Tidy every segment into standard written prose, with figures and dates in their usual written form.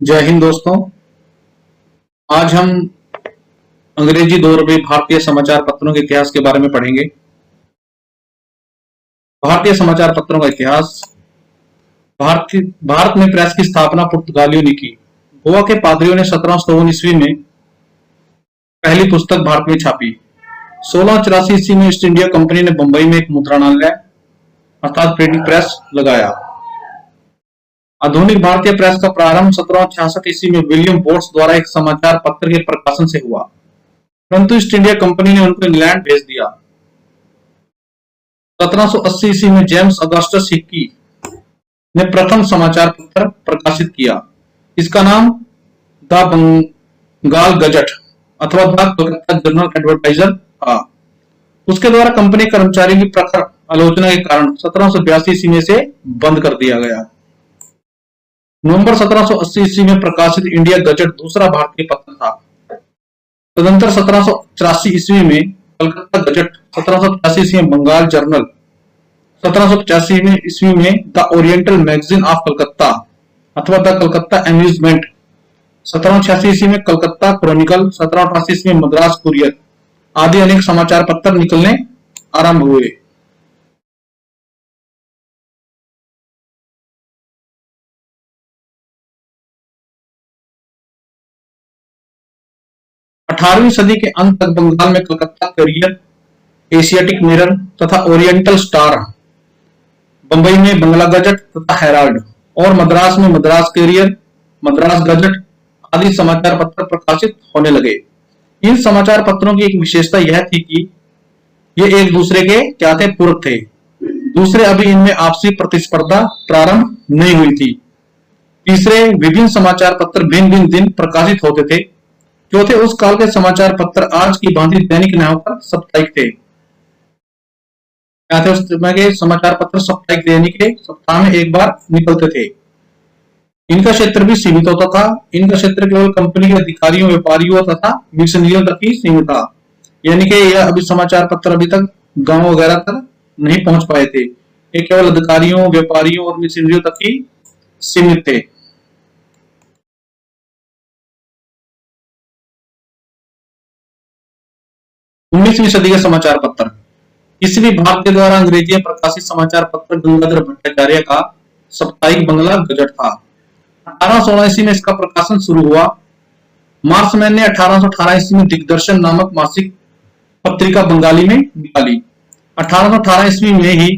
जय हिंद दोस्तों। आज हम अंग्रेजी दौर में भारतीय समाचार पत्रों के इतिहास के बारे में पढ़ेंगे। भारतीय समाचार पत्रों का इतिहास। भारत में प्रेस की स्थापना पुर्तगालियों ने की। गोवा के पादरियों ने 1754 ईस्वी में पहली पुस्तक भारत में छापी। 1684 ईस्वी में ईस्ट इंडिया कंपनी ने बंबई में एक मुद्रणालय अर्थात प्रिंटिंग प्रेस लगाया। आधुनिक भारतीय प्रेस का प्रारंभ 1766 ईस्वी में विलियम बोट्स द्वारा एक समाचार पत्र के प्रकाशन से हुआ, परंतु ईस्ट इंडिया कंपनी ने उनको इंग्लैंड भेज दिया। 1780 ईस्वी में जेम्स अगस्टस हिक्की ने प्रथम समाचार पत्र प्रकाशित किया। इसका नाम द बंगाल गजट अथवा द कलकत्ता जर्नल एडवर्टाइजर था। उसके द्वारा कंपनी कर्मचारियों की प्रखर आलोचना के कारण 1782 ईस्वी में से बंद कर दिया गया। नवंबर 1780 ईस्वी में प्रकाशित इंडिया गजट दूसरा भारतीय पत्र था। तदंतर 1784 ईस्वी में कलकत्ता गजट, 1785 ईस्वी में बंगाल जर्नल, 1785 ईस्वी में the oriental magazine of Calcutta अथवा द कलकत्ता एम्यूजमेंट, 1786 ईस्वी में कलकत्ता क्रॉनिकल, 1788 ईस्वी में मद्रास कुरियर आदि अनेक समाचार पत्र निकलने आरंभ हुए। अठारहवीं सदी के अंत तक बंगाल में कलकत्ता करियर, एशियाटिक मिरर तथा ओरिएंटल स्टार, बंबई में बंगला गजट तथा हेराल्ड और मद्रास में मद्रास करियर, मद्रास गजट आदि समाचार पत्र प्रकाशित होने लगे। इन समाचार पत्रों की एक विशेषता यह थी कि ये एक दूसरे के क्या थे, पूरक थे। दूसरे, अभी इनमें आपसी प्रतिस्पर्धा प्रारंभ नहीं हुई थी। तीसरे, विभिन्न समाचार पत्र भिन्न भिन्न दिन प्रकाशित होते थे। चौथे, उस काल के समाचार पत्र आज की भांति दैनिक न होकर साप्ताहिक थे। क्या थे उस समय के समाचार पत्र? साप्ताहिक, दैनिक के सप्ताह में एक बार निकलते थे। इनका क्षेत्र भी सीमित होता था। इनका क्षेत्र केवल कंपनी के अधिकारियों, व्यापारियों तथा मिशनरियों तक ही सीमित था। यानी कि यह अभी समाचार पत्र अभी तक गांव वगैरह तक नहीं पहुंच पाए थे। ये केवल अधिकारियों, व्यापारियों और मिशनरियों तक ही सीमित थे। 19वीं सदी के समाचार पत्र। ईस्वी भारत के द्वारा अंग्रेजी में प्रकाशित समाचार पत्र गंगाधर भट्टाचार्य का साप्ताहिक बंगला गजट था। 1816 ईस्वी में इसका प्रकाशन शुरू हुआ। मार्समैन ने 1818 ईस्वी में दिग्दर्शन नामक मासिक पत्रिका बंगाली में निकाली। 1818 ईस्वी में ही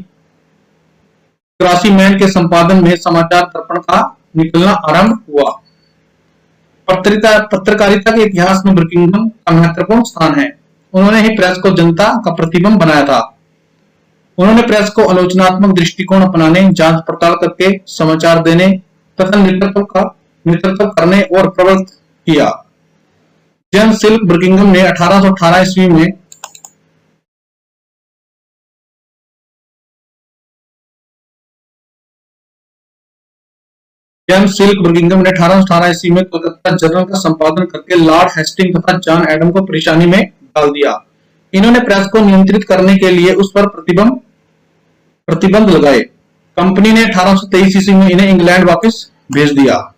क्रासीमैन के संपादन में समाचार दर्पण का निकलना आरंभ हुआ। पत्रकारिता के इतिहास में बर्किंघम का महत्वपूर्ण स्थान है। उन्होंने ही प्रेस को जनता का प्रतिबिंब बनाया था। उन्होंने प्रेस को आलोचनात्मक दृष्टिकोण अपनाने, जांच पड़ताल करके समाचार देने तथा नेतृत्व करने और प्रवृत्त किया। जेम्स सिल्क बर्किंघम ने 1818 ईस्वी में कलकत्ता जर्नल का संपादन करके लॉर्ड हेस्टिंग तथा जॉन एडम को परेशानी में डाल दिया। इन्होंने प्रेस को नियंत्रित करने के लिए उस पर प्रतिबंध लगाए। कंपनी ने 1823 ईस्वी में इन्हें इंग्लैंड वापस भेज दिया।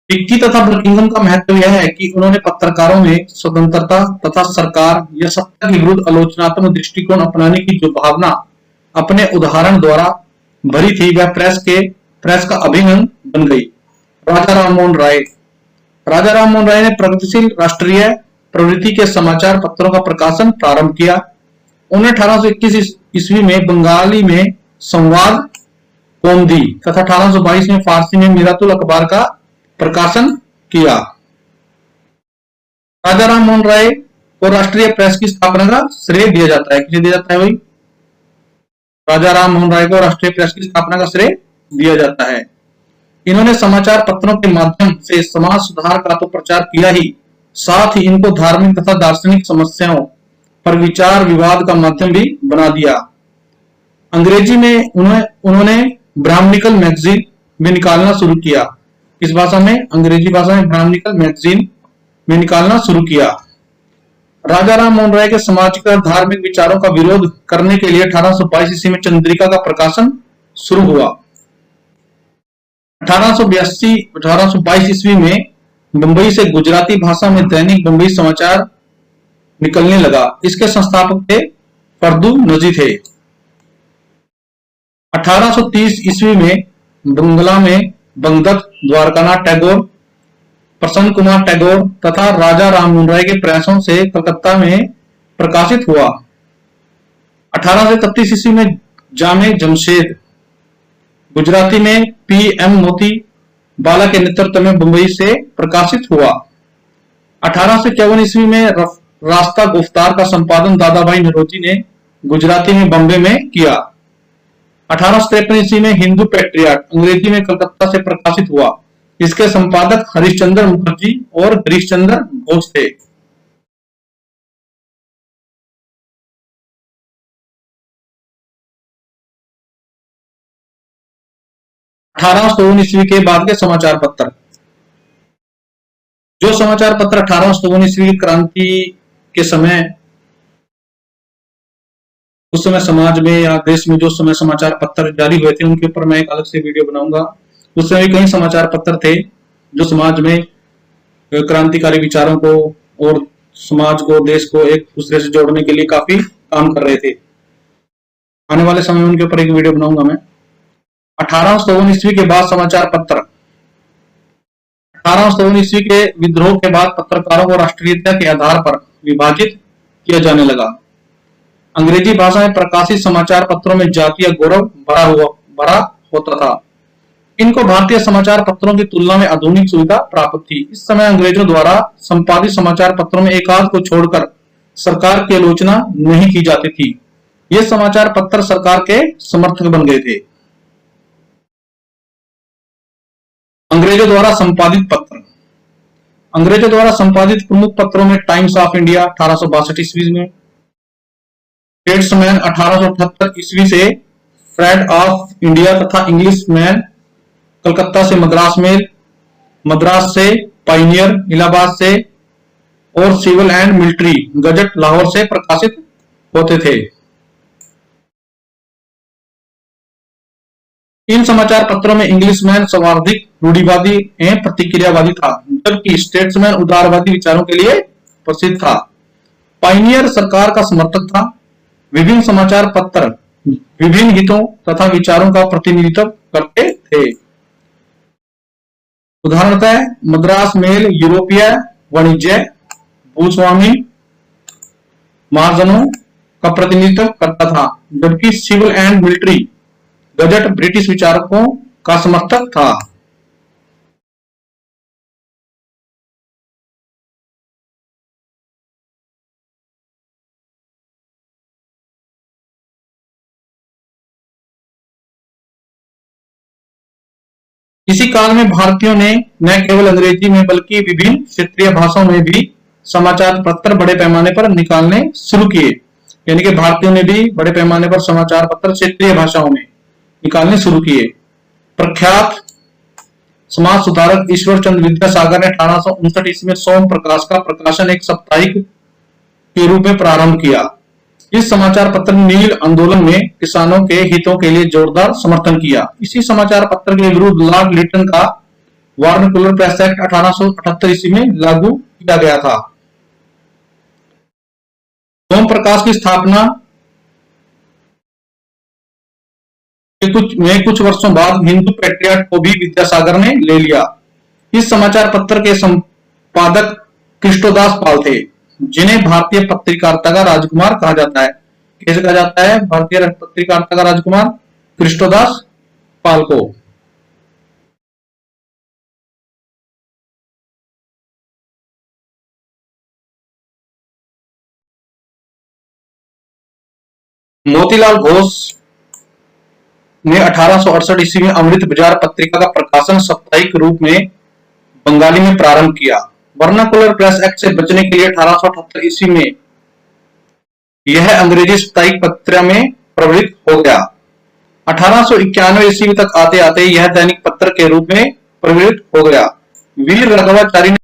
हिक्की तथा बर्किंघम का महत्व यह है कि उन्होंने पत्रकारों में स्वतंत्रता तथा सरकार या सत्ता के विरुद्ध आलोचनात्मक दृष्टिकोण अपनाने की जो भावना अपने उदाहरण द्वारा भरी थी, वह प्रेस का अभिन्न अंग बन गई। राजा राम मोहन राय ने प्रगतिशील राष्ट्रीय प्रवृत्ति के समाचार पत्रों का प्रकाशन प्रारंभ किया। उन्होंने 1821 ईस्वी में बंगाली में संवाद कौमुदी तथा 1822 में फारसी में मिरातुल अखबार का प्रकाशन किया। राजा राम मोहन राय को राष्ट्रीय प्रेस की स्थापना का श्रेय दिया जाता है। किसे दिया जाता है भाई? राजा राम मोहन राय को राष्ट्रीय प्रेस की स्थापना का श्रेय दिया जाता है। इन्होंने समाचार पत्रों के माध्यम से समाज सुधार का तो प्रचार किया ही, साथ ही इनको धार्मिक तथा दार्शनिक समस्याओं पर विचार विवाद का माध्यम भी बना दिया। अंग्रेजी में उन्होंने ब्राह्मणिकल मैगजीन में निकालना शुरू किया। इस भाषा में, अंग्रेजी भाषा में ब्राह्मणिकल मैगजीन में निकालना शुरू किया। राजा राम मोहन राय के सामाजिक और धार्मिक विचारों का विरोध करने के लिए 1822 ईस्वी में चंद्रिका का प्रकाशन शुरू हुआ। 1822 ईस्वी में मुंबई से गुजराती भाषा में दैनिक बंबई समाचार निकलने लगा। इसके संस्थापक थे फर्दू नजी थे। 1830 ईस्वी में बंगला में बंगदत्त, द्वारकानाथ टैगोर, प्रसन्न कुमार टैगोर तथा राजा राम मोहन राय के प्रयासों से कलकत्ता में प्रकाशित हुआ। 1831 ईस्वी में जामे जमशेद, गुजराती में पी.एम. मोती बाला के नेतृत्व में बंबई से प्रकाशित हुआ। 1854 ईस्वी में रास्ता गुफ्तार का संपादन दादा भाई नौरोजी ने गुजराती में बॉम्बे में किया। 1853 ईस्वी में हिंदू पैट्रियट अंग्रेजी में कलकत्ता से प्रकाशित हुआ। इसके संपादक हरिश्चंद्र मुखर्जी और हरिश्चंद्र घोष थे। 1852 ईस्वी के बाद के समाचार पत्र। जो समाचार पत्र 1852 ईस्वी की क्रांति के समय, उस समय समाज में या देश में जो समय समाचार पत्र जारी हुए थे उनके ऊपर मैं एक अलग से वीडियो बनाऊंगा। उस समय कई समाचार पत्र थे जो समाज में क्रांतिकारी विचारों को और समाज को, देश को एक दूसरे से जोड़ने के लिए काफी काम कर रहे थे। आने वाले समय में उनके ऊपर एक वीडियो बनाऊंगा मैं। 1852 ईस्वी के बाद समाचार पत्र। 1852 ईस्वी के विद्रोह के बाद पत्रकारों को राष्ट्रीयता के आधार पर विभाजित किया जाने लगा। अंग्रेजी भाषा में प्रकाशित समाचार पत्रों में जातीय गौरव भरा होता था। इनको भारतीय समाचार पत्रों की तुलना में आधुनिक सुविधा प्राप्त थी। इस समय अंग्रेजों द्वारा संपादित समाचार पत्रों में एकाध को छोड़कर सरकार की आलोचना नहीं की जाती थी। ये समाचार पत्र सरकार के समर्थक बन गए थे। अंग्रेजों द्वारा संपादित पत्र। अंग्रेजों द्वारा संपादित प्रमुख पत्रों में टाइम्स ऑफ इंडिया 1862 ईस्वी में, स्टेट्समैन 1878 ईस्वी से, फ्रेड ऑफ इंडिया तथा इंग्लिश मैन कलकत्ता से मद्रास मेल, मद्रास से पाइनियर इलाहाबाद से, और civil and military gazette Lahore से प्रकाशित होते थे। इन समाचार पत्रों में इंग्लिशमैन सर्वाधिक रूढ़िवादी एवं प्रतिक्रियावादी था, जबकि स्टेट्समैन उदारवादी विचारों के लिए प्रसिद्ध था। पाइनियर सरकार का समर्थक था। विभिन्न समाचार पत्र विभिन्न हितों तथा विचारों का प्रतिनिधित्व करते थे। उदाहरणतः मद्रास मेल यूरोपीय वाणिज्य, भूस्वामी महाजनों का प्रतिनिधित्व करता था, जबकि civil and military gazette British विचारकों का समर्थक था। इसी काल में भारतीयों ने न केवल अंग्रेजी में बल्कि विभिन्न क्षेत्रीय भाषाओं में भी समाचार पत्र बड़े पैमाने पर निकालने शुरू किए। यानी कि भारतीयों ने भी बड़े पैमाने पर समाचार पत्र क्षेत्रीय भाषाओं में निकालने शुरू किए। प्रख्यात समाज सुधारक ईश्वर चंद्र विद्यासागर ने 1859 ईस्वी में सोम प्रकाश का प्रकाशन एक साप्ताहिक के रूप में प्रारंभ किया। इस समाचार पत्र ने नील आंदोलन में किसानों के हितों के लिए जोरदार समर्थन किया। इसी समाचार पत्र के विरुद्ध लॉर्ड लिटन का वर्नाकुलर प्रेस एक्ट 1878 ईस्वी में लागू किया गया था। सोम प्रकाश की स्थापना के कुछ वर्षों बाद हिंदू पैट्रियट को भी विद्यासागर ने ले लिया। इस समाचार पत्र के संपादक कृष्णदास पाल थे, जिन्हें भारतीय पत्रकारिता का राजकुमार कहा जाता है। कैसे कहा जाता है भारतीय पत्रकारिता का राजकुमार? कृष्णदास पाल को। मोतीलाल घोष ने 1868 ईस्वी में अमृत बाजार पत्रिका का प्रकाशन साप्ताहिक रूप में बंगाली में प्रारंभ किया। वर्नाकुलर प्रेस एक्ट से बचने के लिए 1878 ईस्वी में यह अंग्रेजी साप्ताहिक पत्र में प्रवृत्त हो गया। 1891 ईस्वी तक आते आते यह दैनिक पत्र के रूप में प्रवृत्त हो गया। वीर राघवाचारी ने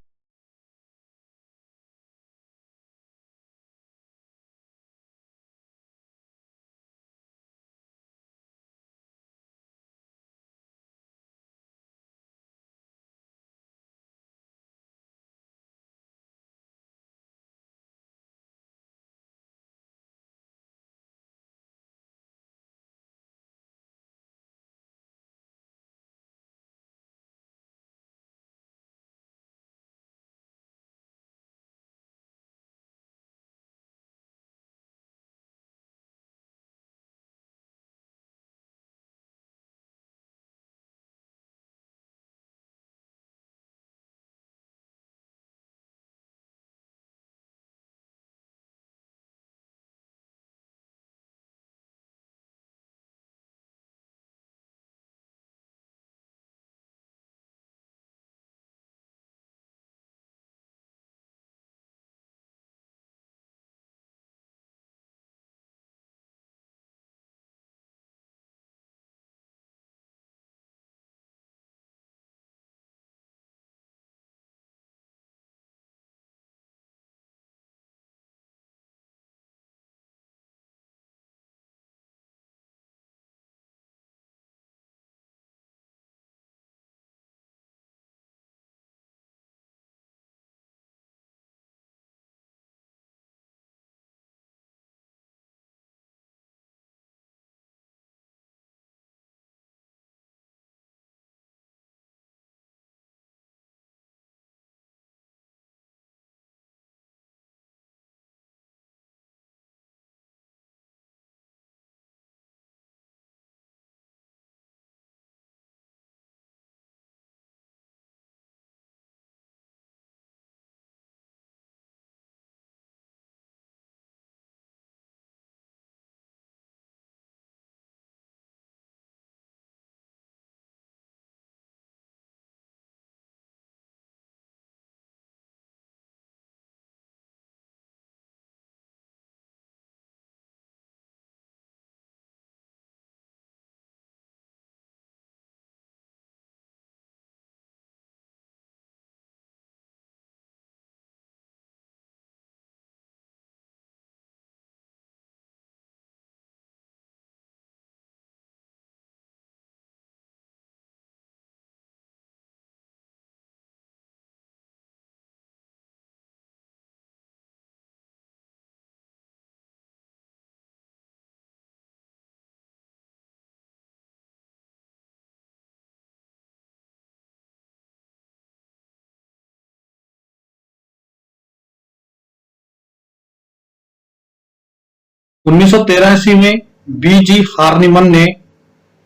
1913 ईस्वी में बी.जी.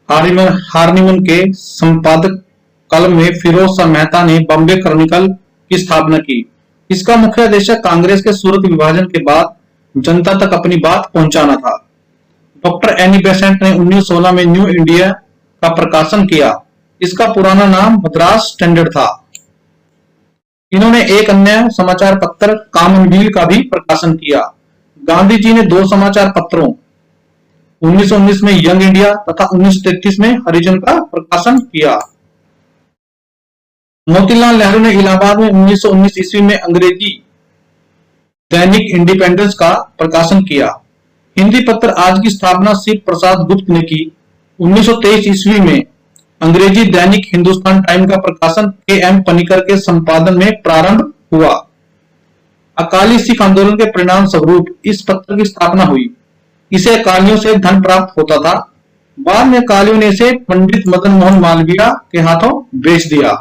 हार्निमन के संपादक कलम में फिरोज शाह मेहता ने बॉम्बे क्रॉनिकल की स्थापना की। इसका मुख्य उद्देश्य कांग्रेस के सूरत विभाजन के बाद जनता तक अपनी बात पहुंचाना था। डॉक्टर एनी बेसेंट ने 1916 में न्यू इंडिया का प्रकाशन किया। इसका पुराना नाम मद्रास स्टैंडर्ड था। इन्होंने एक अन्य समाचार पत्र कॉमनवील का भी प्रकाशन किया। गांधी जी ने दो समाचार पत्रों 1919 में यंग इंडिया तथा 1933 में हरिजन का प्रकाशन किया। मोतीलाल नेहरू ने इलाहाबाद में 1919 ईस्वी में अंग्रेजी दैनिक इंडिपेंडेंस का प्रकाशन किया। हिंदी पत्र आज की स्थापना शिव प्रसाद गुप्त ने की। 1923 ईस्वी में अंग्रेजी दैनिक हिंदुस्तान टाइम का प्रकाशन के एम पनिकर के संपादन में प्रारंभ हुआ। अकाली सिख आंदोलन के परिणाम स्वरूप इस पत्र की स्थापना हुई। इसे अकालियों से धन प्राप्त होता था। बाद में अकालियों ने इसे पंडित मदन मोहन मालवीय के हाथों बेच दिया।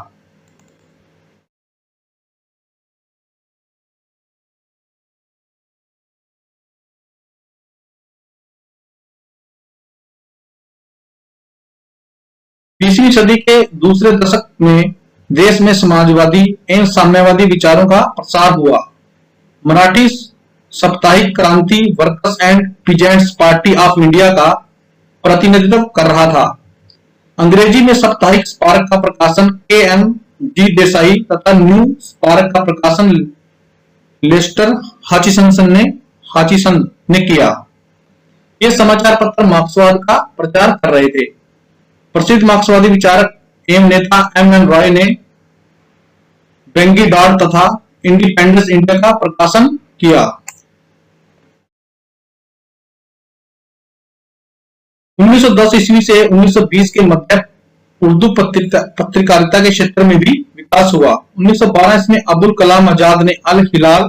बीसवीं सदी के दूसरे दशक में देश में समाजवादी एवं साम्यवादी विचारों का प्रसार हुआ। मराठी साप्ताहिक क्रांति workers and peasants party of India का प्रतिनिधित्व कर रहा था। अंग्रेजी में साप्ताहिक स्पार्क का प्रकाशन के एम जी देसाई तथा न्यू स्पार्क का प्रकाशन लेस्टर हाचिसन ने किया। ये समाचार पत्र मार्क्सवाद का प्रचार कर रहे थे। प्रसिद्ध मार्क्सवादी विचारक एवं नेता एम एन रॉय ने बेंगी डॉड तथा इंडिपेंडेंस इंडिया का प्रकाशन किया। 1910 ईस्वी से 1920 के मध्य उर्दू पत्रकारिता के क्षेत्र में भी विकास हुआ। 1912 ईस्वी में अबुल कलाम आजाद ने अल हिलाल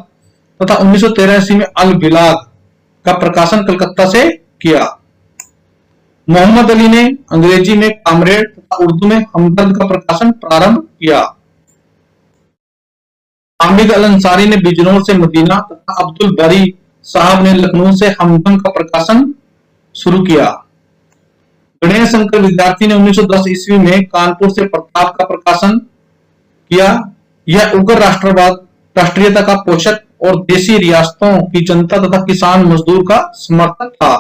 तथा 1913 ईस्वी में अल बिलाग का प्रकाशन कलकत्ता से किया। मोहम्मद अली ने अंग्रेजी में कामरेड तथा उर्दू में हमदर्द का प्रकाशन प्रारंभ किया। हामिद अल अंसारी ने बिजनौर से मदीना तथा अब्दुल बारी साहब ने लखनऊ से हमदम का प्रकाशन शुरू किया। गणेश शंकर विद्यार्थी ने 1910 ईस्वी में कानपुर से प्रताप का प्रकाशन किया। यह उग्र राष्ट्रीयता का पोषक और देशी रियासतों की जनता तथा किसान मजदूर का समर्थक था।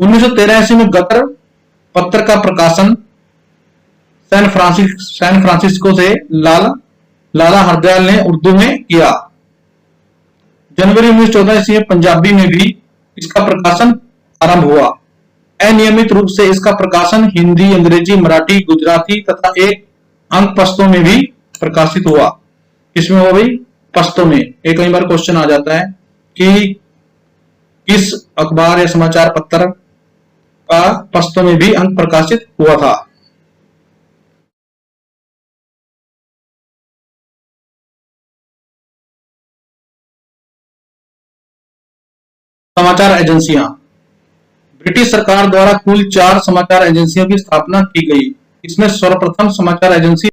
1913 ईस्वी में गदर पत्र का प्रकाशन सैन फ्रांसिस्को से लाला हरदयाल ने उर्दू में किया। जनवरी 1914 ईस्वी में पंजाबी में भी इसका प्रकाशन आरंभ हुआ। अनियमित रूप से इसका प्रकाशन हिंदी, अंग्रेजी, मराठी, गुजराती तथा एक अंक पश्तो में भी प्रकाशित हुआ। इसमें हुआ भाई पश्तो में। एक कई बार क्वेश्चन आ जाता है कि किस अखबार या समाचार पत्र का पश्तो में भी अंक प्रकाशित हुआ था। समाचार एजेंसियां। ब्रिटिश सरकार द्वारा कुल 4 समाचार एजेंसियों की स्थापना की गई। इसमें सर्वप्रथम समाचार एजेंसी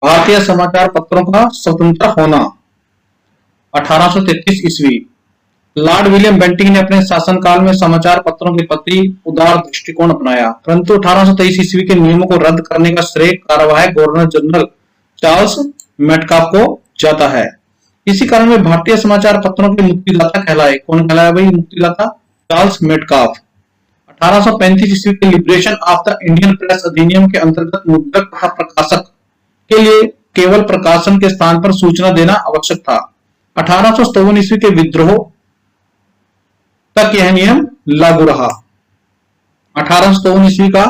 भारतीय समाचार पत्रों का स्वतंत्र होना। 1833 ईस्वी, लॉर्ड विलियम बेंटिंक ने अपने शासनकाल में समाचार पत्रों के प्रति उदार दृष्टिकोण अपनाया, परंतु 1823 ईस्वी के नियमों को रद्द करने का श्रेय कार्यवाहक गवर्नर जनरल चार्ल्स मेटकाफ को जाता है। इसी कारण वे भारतीय समाचार पत्रों के मुक्तिदाता कहलाए। कौन कहलाया भाई मुक्तिदाता? Charles Metcalfe. 1835 ईस्वी के liberation of the Indian press अधिनियम के अंतर्गत मुद्रक तथा प्रकाशक के लिए केवल प्रकाशन के स्थान पर सूचना देना आवश्यक था। 1857 ईस्वी के विद्रोह तक यह नियम लागू रहा। 1857 ईस्वी का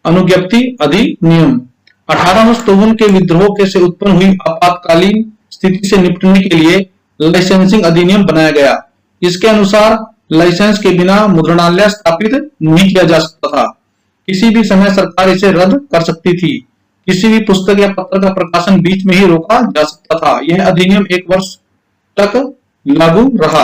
अनुज्ञप्ति अधिनियम। 1857 के विद्रोह के से उत्पन्न हुई आपातकालीन स्थिति से निपटने के लिए लाइसेंसिंग अधिनियम बनाया गया। इसके अनुसार लाइसेंस के बिना मुद्रणालय स्थापित नहीं किया जा सकता था। किसी भी समय सरकार इसे रद्द कर सकती थी। किसी भी पुस्तक या पत्र का प्रकाशन बीच में ही रोका जा सकता था। यह अधिनियम 1 वर्ष तक लागू रहा।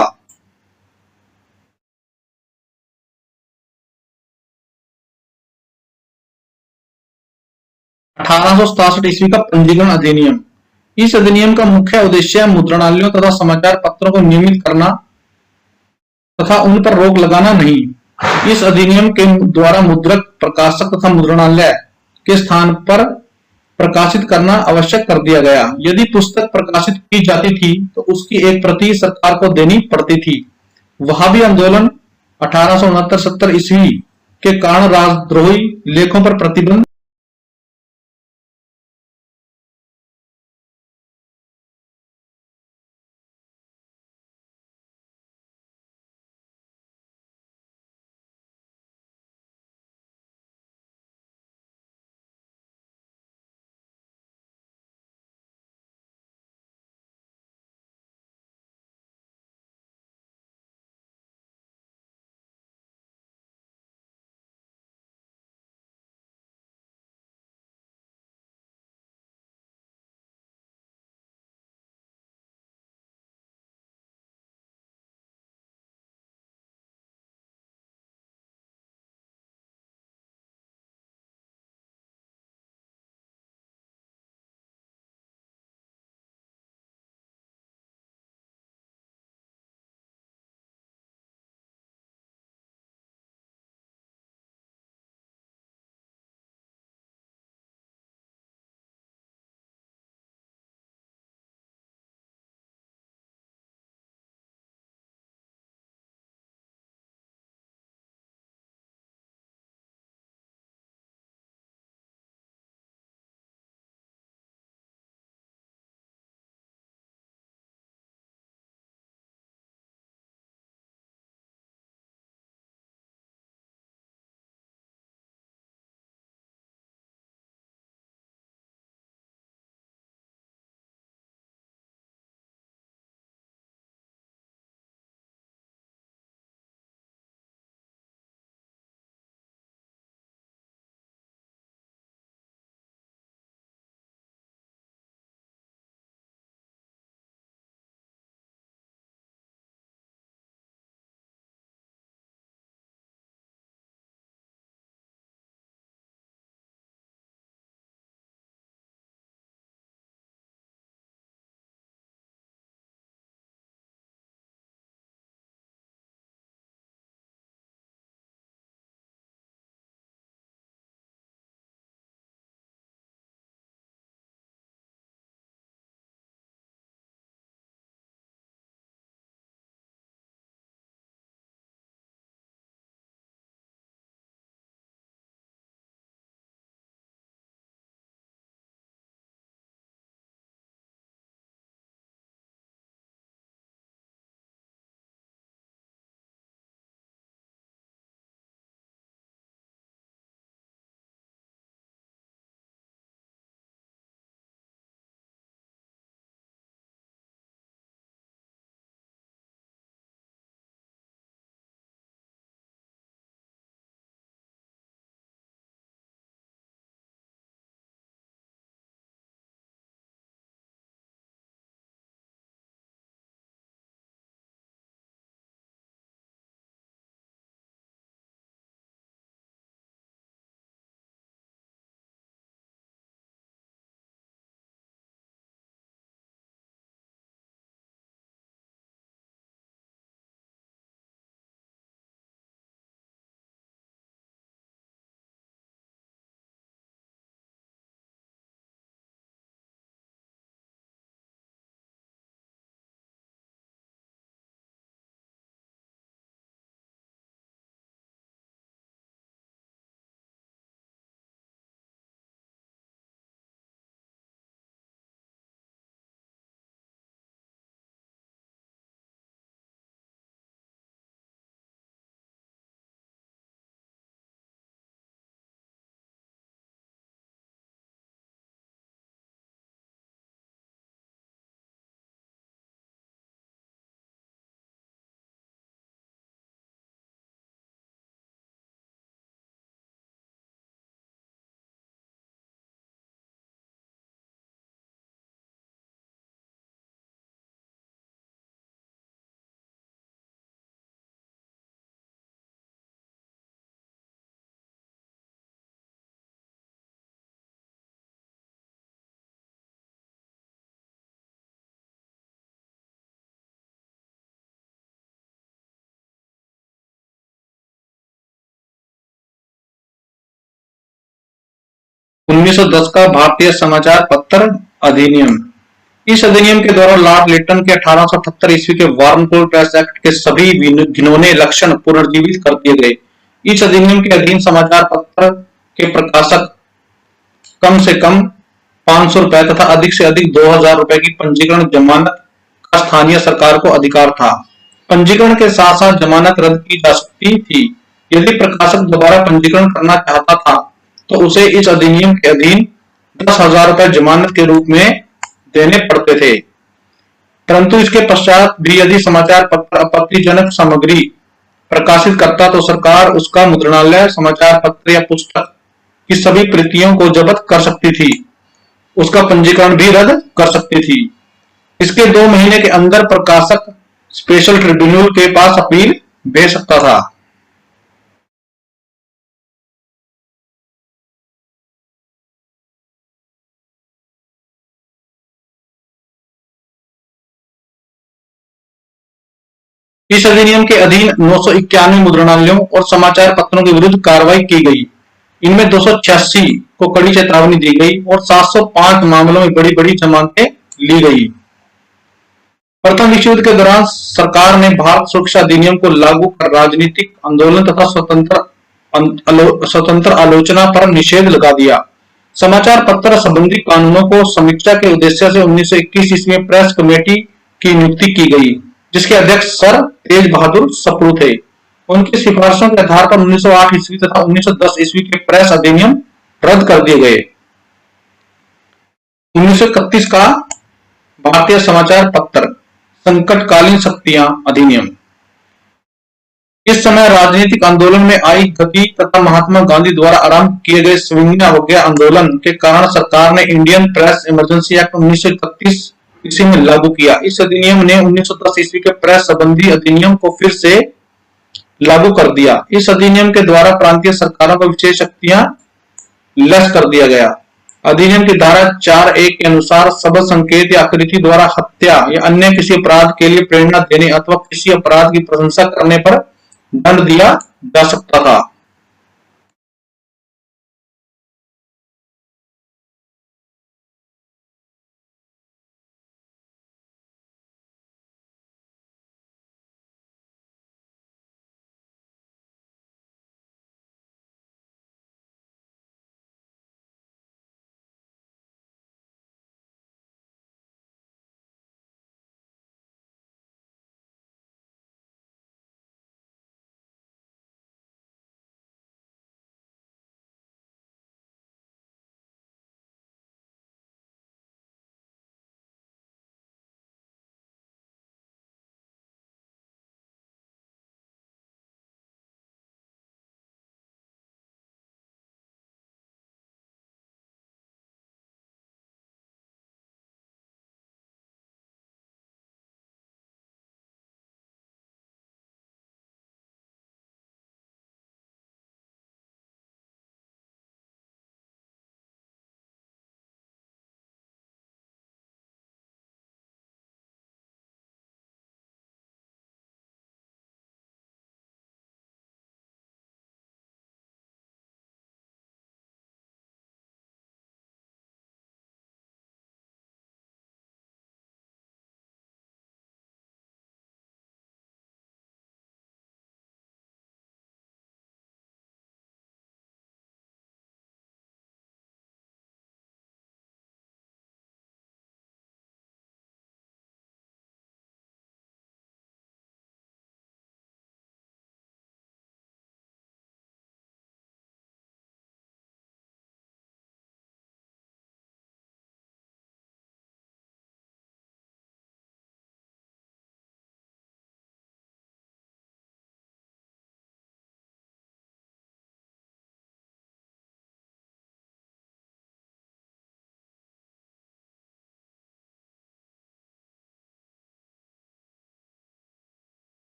1867 ईस्वी का पंजीकरण अधिनियम। इस अधिनियम का मुख्य उद्देश्य मुद्रणालयों तथा समाचार पत्रों को नियमित करना तथा उन पर रोक लगाना नहीं। इस अधिनियम के द्वारा मुद्रक, प्रकाशक तथा मुद्रणालय के स्थान पर प्रकाशित करना आवश्यक कर दिया गया। यदि पुस्तक प्रकाशित की जाती थी तो उसकी एक प्रति सरकार को देनी पड़ती थी। वहाबी आंदोलन 1869-70 ईस्वी के कारण राजद्रोही लेखों पर प्रतिबंध 1910 का भारतीय समाचार पत्र अधिनियम। इस अधिनियम के द्वारा लॉर्ड लिटन के 1878 ईस्वी के वार्नकोल प्रेस एक्ट के सभी घिनौने लक्षण पुनर्जीवित कर दिए गए। इस अधिनियम के अधीन समाचार पत्र के प्रकाशक कम से कम 500 रुपए तथा अधिक से अधिक 2000 रुपए की पंजीकरण जमानत का स्थानीय सरकार को अधिकार था। पंजीकरण के साथ साथ जमानत रद्द की जा सकती थी। यदि प्रकाशक दोबारा पंजीकरण करना चाहता था तो उसे इस अधिनियम के अधीन 10,000 रुपए जमानत के रूप में देने पड़ते थे। परंतु इसके पश्चात भी यदि समाचार पत्र आपत्तिजनक सामग्री प्रकाशित करता तो सरकार उसका मुद्रणालय, समाचार पत्र या पुस्तक की सभी प्रतियों को जब्त कर सकती थी, उसका पंजीकरण भी रद्द कर सकती थी। इसके 2 महीने के अंदर प्रकाशक स्पेशल ट्रिब्यूनल के पास अपील भेज सकता था। इस अधिनियम के अधीन 991 मुद्रणालयों और समाचार पत्रों के विरुद्ध कार्रवाई की गई। इनमें 286 को कड़ी चेतावनी दी गई और 705 मामलों में बड़ी-बड़ी जमानतें ली गई। प्रथम विश्व युद्ध के दौरान सरकार ने भारत सुरक्षा अधिनियम को लागू कर राजनीतिक आंदोलन तथा स्वतंत्र आलोचना पर निषेध लगा दिया। समाचार पत्र संबंधी कानूनों को समीक्षा के उद्देश्य से 1921 ईस्वी में प्रेस कमेटी की नियुक्ति की गई, जिसके अध्यक्ष सर तेज बहादुर सप्रू थे। उनकी सिफारिशों के आधार पर 1908 ईस्वी तथा 1910 ईस्वी के प्रेस अधिनियम रद्द कर दिए गए। 1931 का भारतीय समाचार पत्र संकटकालीन शक्तियां अधिनियम। इस समय राजनीतिक आंदोलन में आई गति तथा महात्मा गांधी द्वारा आरंभ किए गए सविनय अवज्ञा आंदोलन के कारण सरकार ने इंडियन प्रेस इमरजेंसी एक्ट 1931 ईस्वी में लागू किया। इस अधिनियम ने 1910 ईस्वी के प्रेस संबंधी अधिनियम को फिर से लागू कर दिया। इस अधिनियम के द्वारा प्रांतीय सरकारों को विशेष शक्तियां लेस कर दिया गया। अधिनियम की धारा 4(1) के अनुसार शब्द, संकेत या आकृति द्वारा हत्या या अन्य किसी अपराध के लिए प्रेरणा देने अथवा किसी अपराध की प्रशंसा करने पर दंड दिया जा सकता था।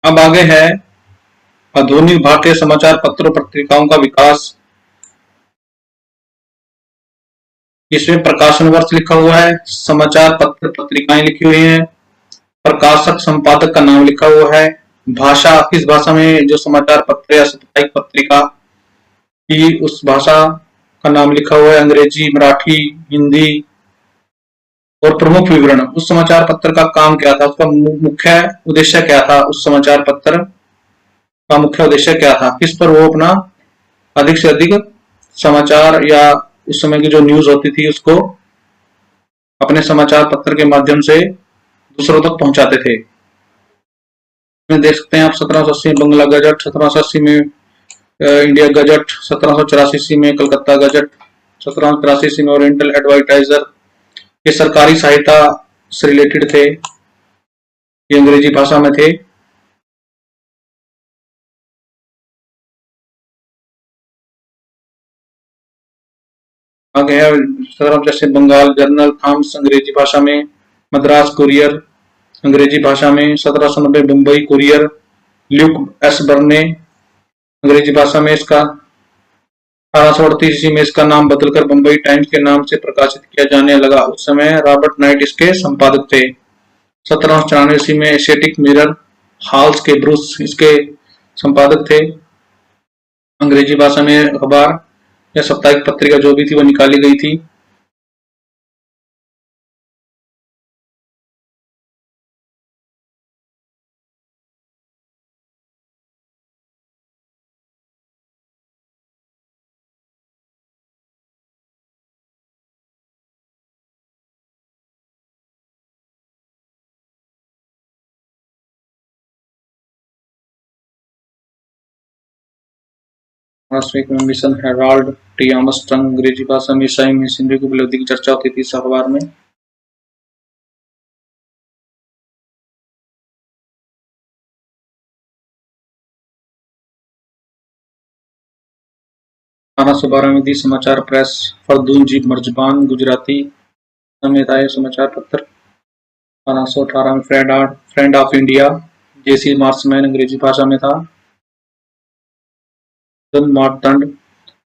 अब आगे है आधुनिक भारतीय समाचार पत्रों पत्रिकाओं का विकास। इसमें प्रकाशन वर्ष लिखा हुआ है, समाचार पत्र पत्रिकाएं लिखी हुई हैं, प्रकाशक संपादक का नाम लिखा हुआ है, भाषा किस भाषा में जो समाचार पत्र या साप्ताहिक पत्रिका की उस भाषा का नाम लिखा हुआ है, अंग्रेजी, मराठी, हिंदी, और प्रमुख विवरण उस समाचार पत्र का काम क्या था, उसका मुख्य उद्देश्य क्या था, उस समाचार पत्र का मुख्य उद्देश्य क्या था, किस पर वो अपना अधिक से अधिक समाचार या उस समय की जो न्यूज होती थी उसको अपने समाचार पत्र के माध्यम से दूसरों तक पहुंचाते थे। देख सकते हैं आप 1780 में बंगला गजट, 1780 में इंडिया गजट, 1784 में कलकत्ता गजट, 1783 में ओरिएंटल एडवर्टाइजर, ये सरकारी सहायता से रिलेटेड थे, ये अंग्रेजी भाषा में थे। आगे है जैसे बंगाल जर्नल थॉम्स अंग्रेजी भाषा में, मद्रास कुरियर अंग्रेजी भाषा में, 1790 Mumbai courier, Luke S Berne अंग्रेजी भाषा में, इसका 1838 ईस्वी में इसका नाम बदलकर मुंबई टाइम्स के नाम से प्रकाशित किया जाने लगा। उस समय रॉबर्ट नाइट इसके संपादक थे। 1794 ईस्वी में एशियाटिक मिरर हॉल्स के ब्रूस इसके संपादक थे। अंग्रेजी भाषा में अखबार या साप्ताहिक पत्रिका जो भी थी वो निकाली गई थी। वास्तविक में मिशन हेराल्ड टी आर्मस्ट्रांग अंग्रेजी भाषा में ईसाई मिशनरी की उपलब्धि की चर्चा होती थी इस अखबार में। 1812 में दी समाचार प्रेस फरदून जी मर्जबान गुजराती में था यह समाचार पत्र। 1818 में friend of India J C Marshman अंग्रेजी भाषा में था। मार्तंड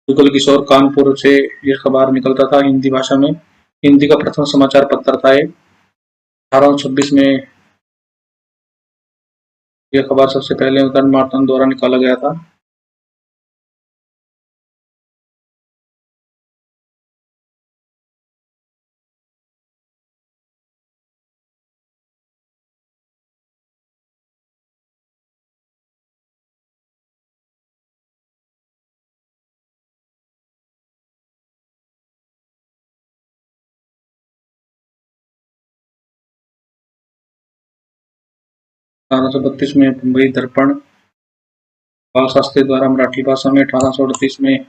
जुगल किशोर कानपुर से यह अखबार निकलता था हिंदी भाषा में, हिंदी का प्रथम समाचार पत्र था ये। 1826 में यह अखबार सबसे पहले मार्तंड द्वारा निकाला गया था। अठारह सौ बत्तीस में मुंबई दर्पण बाल शास्त्री द्वारा मराठी भाषा में, 1838 में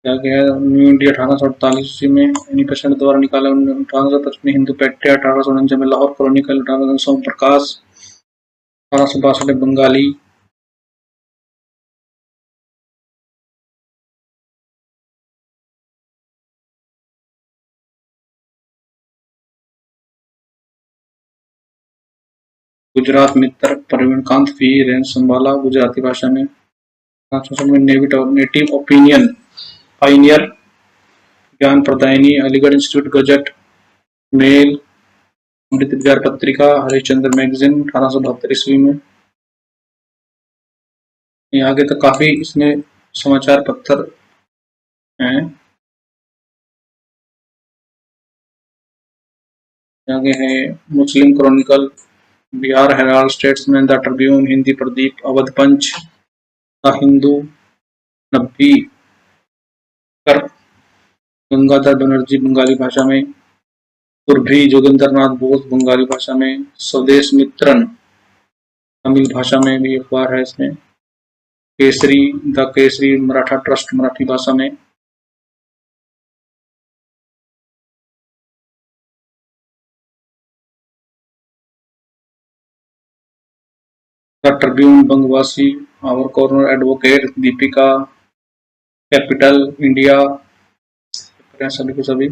क्या गया न्यू इंडिया 1848 ईस्वी में एनी बेसेंट द्वारा निकाला। 1855 में हिंदू पैट्रिया, 1849 में लाहौर क्रॉनिकल, 1800 सोम प्रकाश, 1862 में बंगाली। गुजरात मित्र प्रवीणकांत वी रेंज संभाला गुजराती भाषा में। 1900 में नेटिव ओपिनियन पाइनियर ज्ञान प्रदायिनी, अलीगढ़ इंस्टीट्यूट गजट, मेल, अमृत विचार पत्रिका, हरिश्चंद्र मैगजीन 1872 ईस्वी में। आगे तक काफी इसमें समाचार पत्र हैं। आगे है Muslim Chronicle, Bihar Herald, Statesman, the Tribune, Hindi Pradeep, Awadh Punch, the Hindu, नब्बी कर, गंगाधर बनर्जी बंगाली भाषा में, सुरभि जोगिंदर नाथ बोस बंगाली भाषा में, स्वदेश मित्रन तमिल भाषा में भी अखबार है इसमें, केसरी द केसरी मराठा ट्रस्ट मराठी भाषा में। The Tribune Bangavasi our corner advocate, Deepika, capital India, सभी को सभी।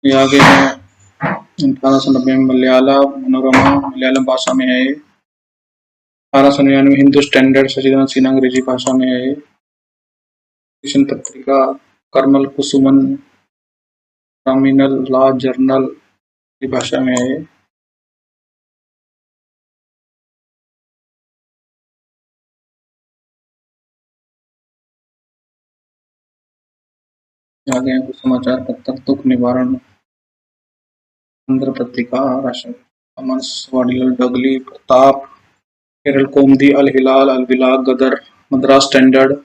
ये आगे है 1890 में मलयालम मनोरमा मलयालम भाषा में है। 1899 हिंदू स्टैंडर्ड सचिदानंद सिन्हा अंग्रेजी भाषा में है। किशन पत्रिका कर्नल कुसुमन टर्मिनल लॉ जर्नल की भाषा में है। आगे हैं कुछ समाचार पत्र। दुख निवारण आंध्र पत्रिका, राष्ट्र अमन Vadilal Dagli, Pratap, Kerala Kaumudi, Al Hilal, Al Balagh, Ghadar, Madras standard,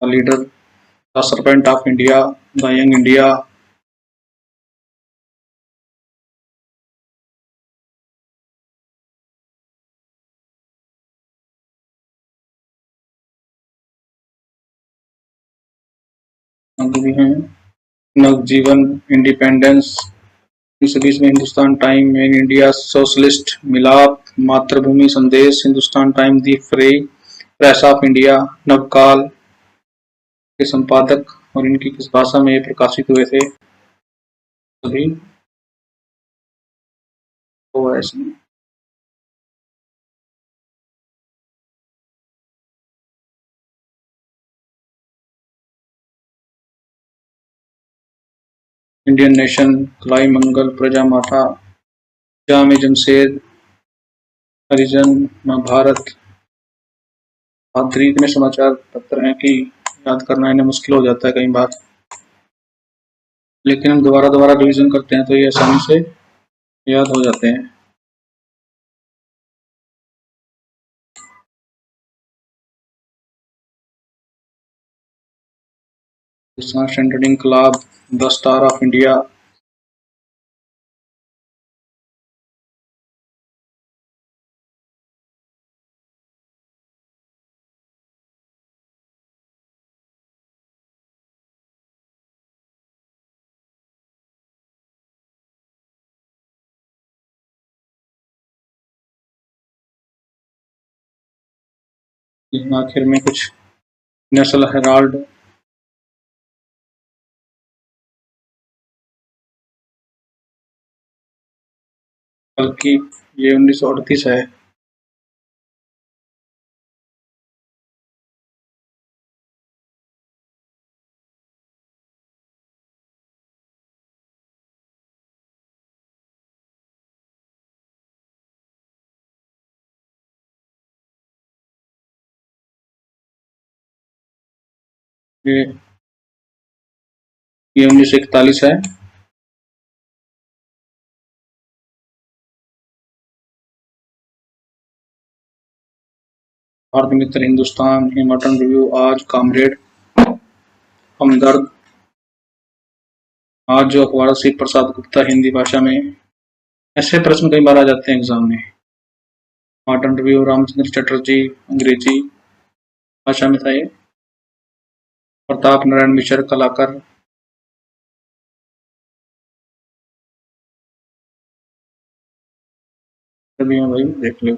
leader, the servant of India, the young India, आगे भी हैं नवजीवन, इंडिपेंडेंस, 1920 में Hindustan time, main India, socialist, Milap, Mathrubhumi Sandesh, Hindustan time, the free, press of India, Navakal के संपादक और इनकी किस भाषा में ये प्रकाशित हुए थे? सभी OS में। इंडियन नेशन, कलाई मंगल, प्रजा माता, जामे जमशेद, हरिजन, महाभारत आदि इतने समाचार पत्र हैं कि याद करना इन्हें मुश्किल हो जाता है कई बार, लेकिन हम दोबारा दोबारा रिवीजन करते हैं तो ये आसानी से याद हो जाते हैं। Standard Inquilab, the star of India, आखिर में कुछ नेशनल हेराल्ड, बल्कि ये 1938 है। ये 1941 है। भारत मित्र, हिंदुस्तान, हिमाचल रिव्यू, आज, कामरेड, हमदर्द, आज जो अखबार शिव प्रसाद गुप्ता हिंदी भाषा में। ऐसे प्रश्न कई बार आ जाते हैं एग्जाम में। मॉडर्न रिव्यू, रामचंद्र चटर्जी अंग्रेजी भाषा में था ये। प्रताप नारायण मिश्र कलाकार, सभी में भाई देख लो।